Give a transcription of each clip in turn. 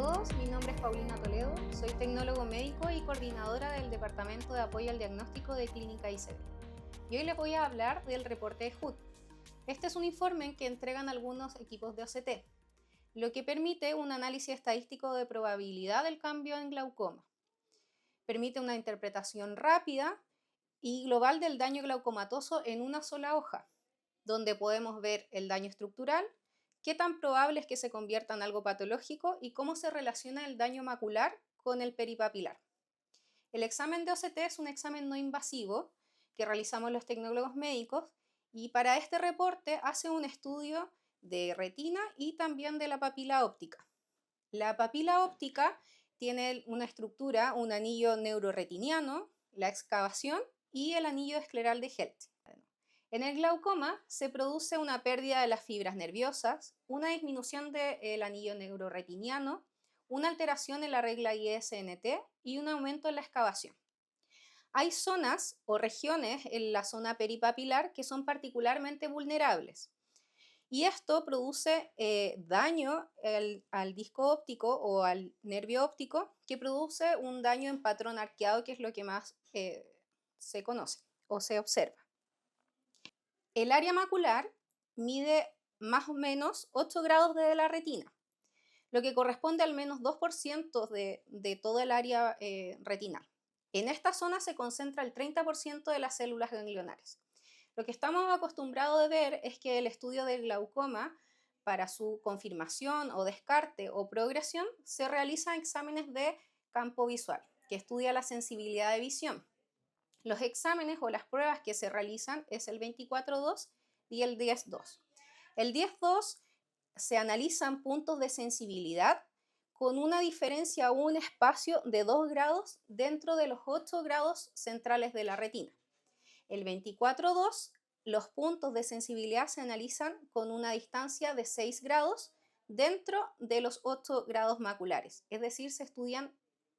todos, mi nombre es Paulina Toledo, soy tecnólogo médico y coordinadora del Departamento de Apoyo al Diagnóstico de Clínica ICB. Y hoy les voy a hablar del reporte de HUD. Este es un informe que entregan algunos equipos de OCT, lo que permite un análisis estadístico de probabilidad del cambio en glaucoma. Permite una interpretación rápida y global del daño glaucomatoso en una sola hoja, donde podemos ver el daño estructural, qué tan probable es que se convierta en algo patológico y cómo se relaciona el daño macular con el peripapilar. El examen de OCT es un examen no invasivo que realizamos los tecnólogos médicos y para este reporte hace un estudio de retina y también de la papila óptica. La papila óptica tiene una estructura, un anillo neuroretiniano, la excavación y el anillo escleral de Heldt. En el glaucoma se produce una pérdida de las fibras nerviosas, una disminución del anillo neuroretiniano, una alteración en la regla ISNT y un aumento en la excavación. Hay zonas o regiones en la zona peripapilar que son particularmente vulnerables y esto produce daño al disco óptico o al nervio óptico que produce un daño en patrón arqueado, que es lo que más se conoce o se observa. El área macular mide más o menos 8 grados desde la retina, lo que corresponde al menos 2% de todo el área retinal. En esta zona se concentra el 30% de las células ganglionares. Lo que estamos acostumbrados a ver es que el estudio del glaucoma, para su confirmación o descarte o progresión, se realizan exámenes de campo visual, que estudia la sensibilidad de visión. Los exámenes o las pruebas que se realizan es el 24-2 y el 10-2. El 10-2 se analizan puntos de sensibilidad con una diferencia o un espacio de 2 grados dentro de los 8 grados centrales de la retina. El 24-2, los puntos de sensibilidad se analizan con una distancia de 6 grados dentro de los 8 grados maculares, es decir, se estudian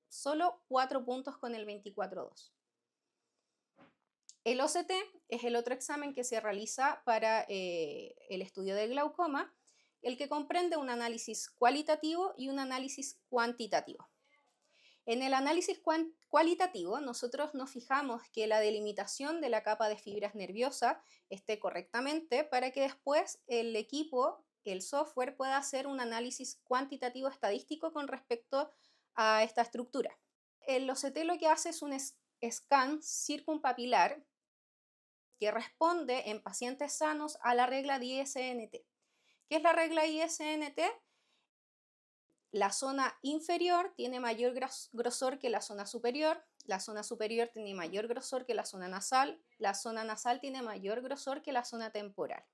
solo 4 puntos con el 24-2. El OCT es el otro examen que se realiza para el estudio del glaucoma, el que comprende un análisis cualitativo y un análisis cuantitativo. En el análisis cualitativo, nosotros nos fijamos que la delimitación de la capa de fibras nerviosas esté correctamente para que después el equipo, el software, pueda hacer un análisis cuantitativo estadístico con respecto a esta estructura. El OCT lo que hace es un scan circumpapilar que responde en pacientes sanos a la regla de ISNT. ¿Qué es la regla ISNT? La zona inferior tiene mayor grosor que la zona superior tiene mayor grosor que la zona nasal tiene mayor grosor que la zona temporal.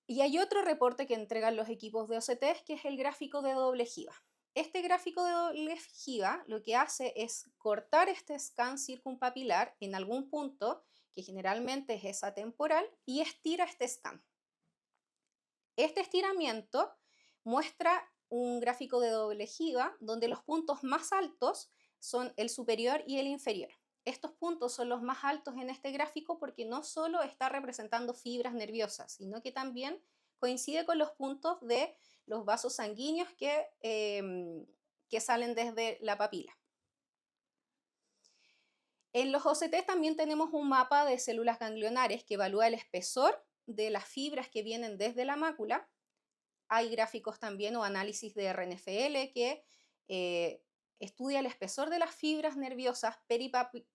Y hay otro reporte que entregan los equipos de OCT, que es el gráfico de doble ojiva. Este gráfico de doble ojiva lo que hace es cortar este scan circumpapilar en algún punto, que generalmente es esa temporal, y estira este scan. Este estiramiento muestra un gráfico de doble ojiva donde los puntos más altos son el superior y el inferior. Estos puntos son los más altos en este gráfico porque no solo está representando fibras nerviosas, sino que también coincide con los puntos de los vasos sanguíneos que salen desde la papila. En los OCT también tenemos un mapa de células ganglionares que evalúa el espesor de las fibras que vienen desde la mácula. Hay gráficos también o análisis de RNFL que estudia el espesor de las fibras nerviosas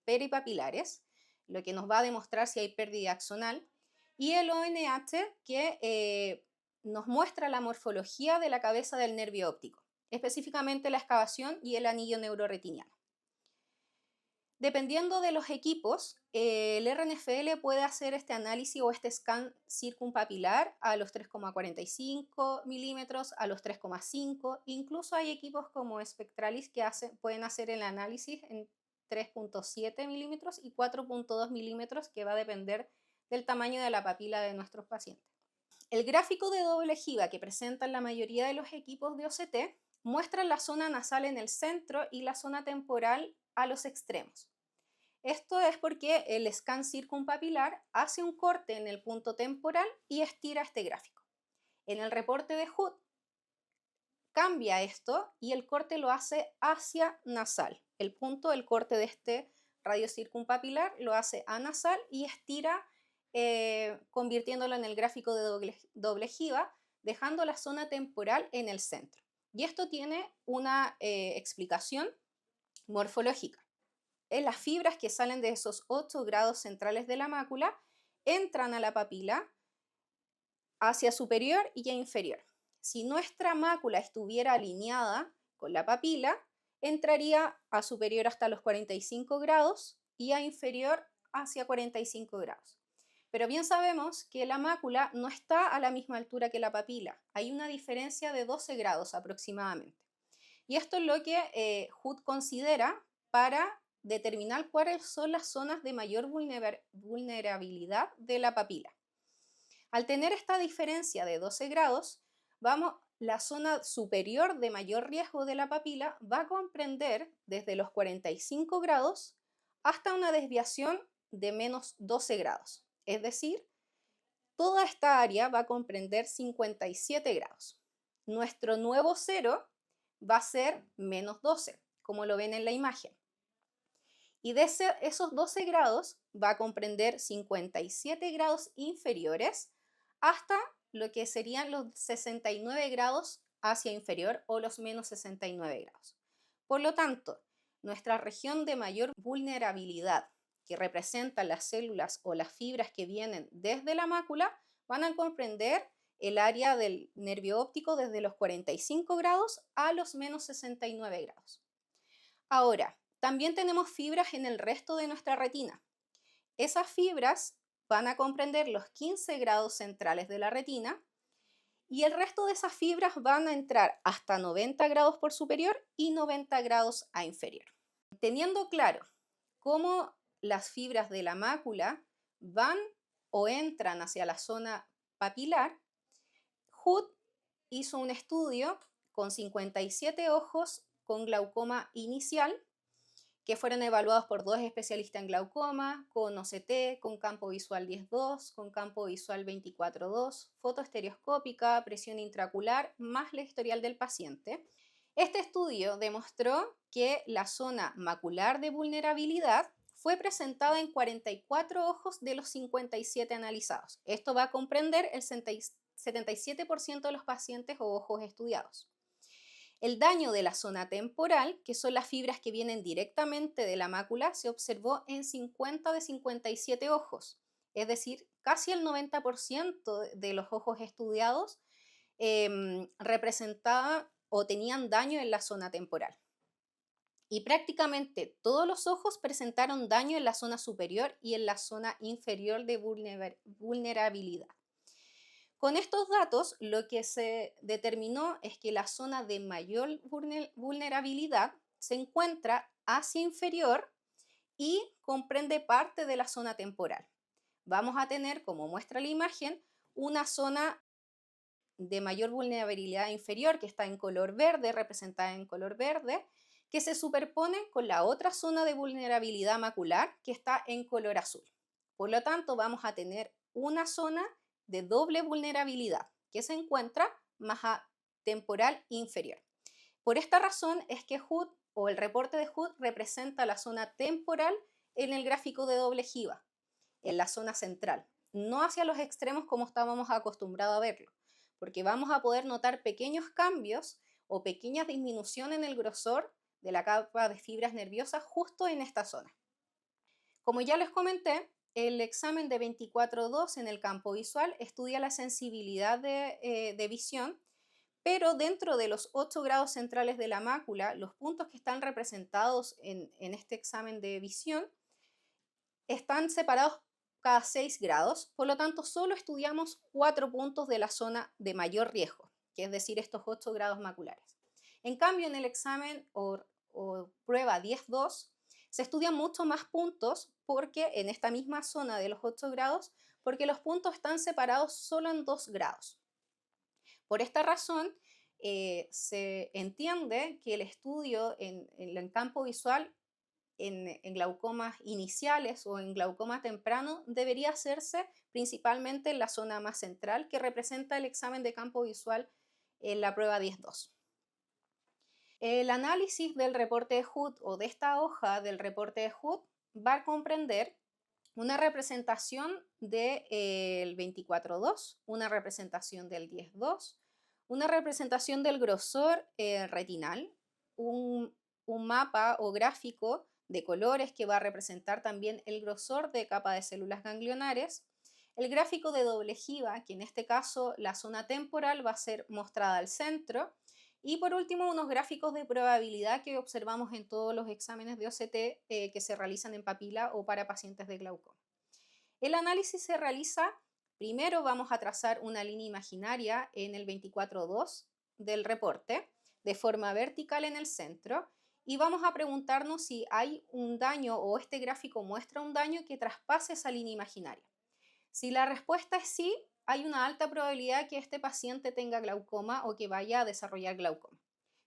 peripapilares, lo que nos va a demostrar si hay pérdida axonal, y el ONH que nos muestra la morfología de la cabeza del nervio óptico, específicamente la excavación y el anillo neuroretiniano. Dependiendo de los equipos, el RNFL puede hacer este análisis o este scan circumpapilar a los 3,45 milímetros, a los 3,5. Incluso hay equipos como Spectralis que pueden hacer el análisis en 3,7 milímetros y 4,2 milímetros, que va a depender del tamaño de la papila de nuestros pacientes. El gráfico de doble ojiva que presentan la mayoría de los equipos de OCT muestra la zona nasal en el centro y la zona temporal a los extremos. Esto es porque el scan circumpapilar hace un corte en el punto temporal y estira este gráfico. En el reporte de HUD cambia esto y el corte lo hace hacia nasal. El punto del corte de este radio circunpapilar lo hace anasal y estira, convirtiéndolo en el gráfico de doble ojiva, dejando la zona temporal en el centro. Y esto tiene una explicación morfológica. Las fibras que salen de esos 8 grados centrales de la mácula entran a la papila hacia superior y a inferior. Si nuestra mácula estuviera alineada con la papila, entraría a superior hasta los 45 grados y a inferior hacia 45 grados. Pero bien sabemos que la mácula no está a la misma altura que la papila. Hay una diferencia de 12 grados aproximadamente. Y esto es lo que Hood considera para determinar cuáles son las zonas de mayor vulnerabilidad de la papila. Al tener esta diferencia de 12 grados, la zona superior de mayor riesgo de la papila va a comprender desde los 45 grados hasta una desviación de menos 12 grados. Es decir, toda esta área va a comprender 57 grados. Nuestro nuevo cero va a ser menos 12, como lo ven en la imagen. Y de esos 12 grados va a comprender 57 grados inferiores hasta lo que serían los 69 grados hacia inferior o los menos 69 grados. Por lo tanto, nuestra región de mayor vulnerabilidad, que representan las células o las fibras que vienen desde la mácula, van a comprender el área del nervio óptico desde los 45 grados a los menos 69 grados. Ahora, también tenemos fibras en el resto de nuestra retina. Esas fibras van a comprender los 15 grados centrales de la retina y el resto de esas fibras van a entrar hasta 90 grados por superior y 90 grados a inferior. Teniendo claro cómo las fibras de la mácula van o entran hacia la zona papilar, Hood hizo un estudio con 57 ojos con glaucoma inicial que fueron evaluados por 2 especialistas en glaucoma, con OCT, con campo visual 10.2, con campo visual 24.2, fotoestereoscópica, presión intraocular, más la historial del paciente. Este estudio demostró que la zona macular de vulnerabilidad fue presentada en 44 ojos de los 57 analizados. Esto va a comprender el 77% de los pacientes o ojos estudiados. El daño de la zona temporal, que son las fibras que vienen directamente de la mácula, se observó en 50 de 57 ojos, es decir, casi el 90% de los ojos estudiados representaban o tenían daño en la zona temporal. Y prácticamente todos los ojos presentaron daño en la zona superior y en la zona inferior de vulnerabilidad. Con estos datos, lo que se determinó es que la zona de mayor vulnerabilidad se encuentra hacia inferior y comprende parte de la zona temporal. Vamos a tener, como muestra la imagen, una zona de mayor vulnerabilidad inferior que está en color verde, representada en color verde, que se superpone con la otra zona de vulnerabilidad macular que está en color azul. Por lo tanto, vamos a tener una zona de doble vulnerabilidad que se encuentra más a temporal inferior. Por esta razón es que Hood o el reporte de Hood representa la zona temporal en el gráfico de doble ojiva, en la zona central, no hacia los extremos como estábamos acostumbrados a verlo, porque vamos a poder notar pequeños cambios o pequeñas disminuciones en el grosor de la capa de fibras nerviosas justo en esta zona. Como ya les comenté, el examen de 24.2 en el campo visual estudia la sensibilidad de visión, pero dentro de los 8 grados centrales de la mácula, los puntos que están representados en este examen de visión están separados cada 6 grados, por lo tanto solo estudiamos 4 puntos de la zona de mayor riesgo, que es decir, estos 8 grados maculares. En cambio, en el examen o prueba 10.2 se estudian mucho más puntos porque en esta misma zona de los 8 grados, porque los puntos están separados solo en 2 grados. Por esta razón, se entiende que el estudio en el campo visual en glaucomas iniciales o en glaucoma temprano debería hacerse principalmente en la zona más central que representa el examen de campo visual en la prueba 10.2. El análisis del reporte de Hood o de esta hoja del reporte de Hood va a comprender una representación del 24.2, una representación del 10.2, una representación del grosor retinal, un, un mapa o gráfico de colores que va a representar también el grosor de capa de células ganglionares, el gráfico de doble ojiva, que en este caso la zona temporal va a ser mostrada al centro, y por último unos gráficos de probabilidad que observamos en todos los exámenes de OCT que se realizan en papila o para pacientes de glaucoma. El análisis se realiza, primero vamos a trazar una línea imaginaria en el 24.2 del reporte, de forma vertical en el centro, y vamos a preguntarnos si hay un daño o este gráfico muestra un daño que traspase esa línea imaginaria. Si la respuesta es sí, hay una alta probabilidad que este paciente tenga glaucoma o que vaya a desarrollar glaucoma.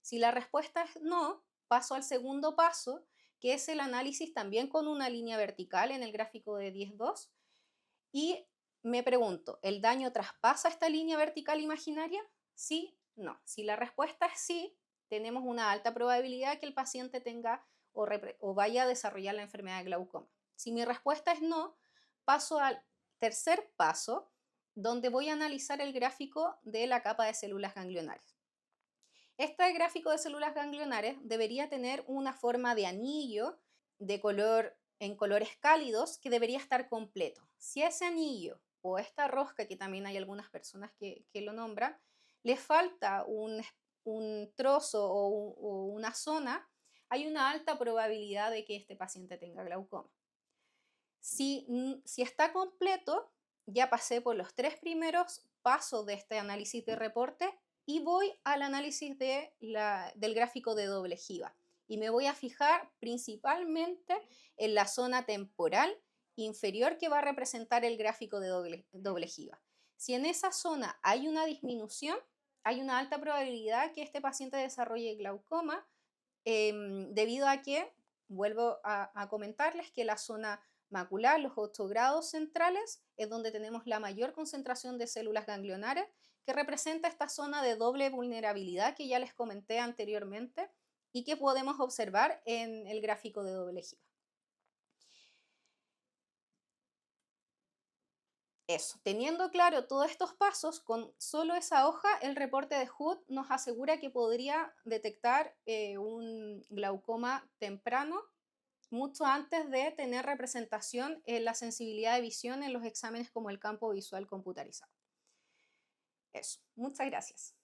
Si la respuesta es no, paso al segundo paso, que es el análisis también con una línea vertical en el gráfico de 10.2 y me pregunto, ¿el daño traspasa esta línea vertical imaginaria? Sí, no. Si la respuesta es sí, tenemos una alta probabilidad que el paciente tenga o vaya a desarrollar la enfermedad de glaucoma. Si mi respuesta es no, paso al tercer paso, donde voy a analizar el gráfico de la capa de células ganglionares. Este gráfico de células ganglionares debería tener una forma de anillo de color en colores cálidos que debería estar completo. Si ese anillo o esta rosca, que también hay algunas personas que lo nombran, le falta un trozo o una zona, hay una alta probabilidad de que este paciente tenga glaucoma. Si está completo, ya pasé por los 3 primeros pasos de este análisis de reporte y voy al análisis del gráfico de doble ojiva. Y me voy a fijar principalmente en la zona temporal inferior que va a representar el gráfico de doble ojiva. Si en esa zona hay una disminución, hay una alta probabilidad que este paciente desarrolle glaucoma debido a que, vuelvo a comentarles que la zona macular, los 8 grados centrales, es donde tenemos la mayor concentración de células ganglionares, que representa esta zona de doble vulnerabilidad que ya les comenté anteriormente y que podemos observar en el gráfico de doble ojiva. Eso, teniendo claro todos estos pasos, con solo esa hoja, el reporte de Hood nos asegura que podría detectar un glaucoma temprano mucho antes de tener representación en la sensibilidad de visión en los exámenes como el campo visual computarizado. Eso, muchas gracias.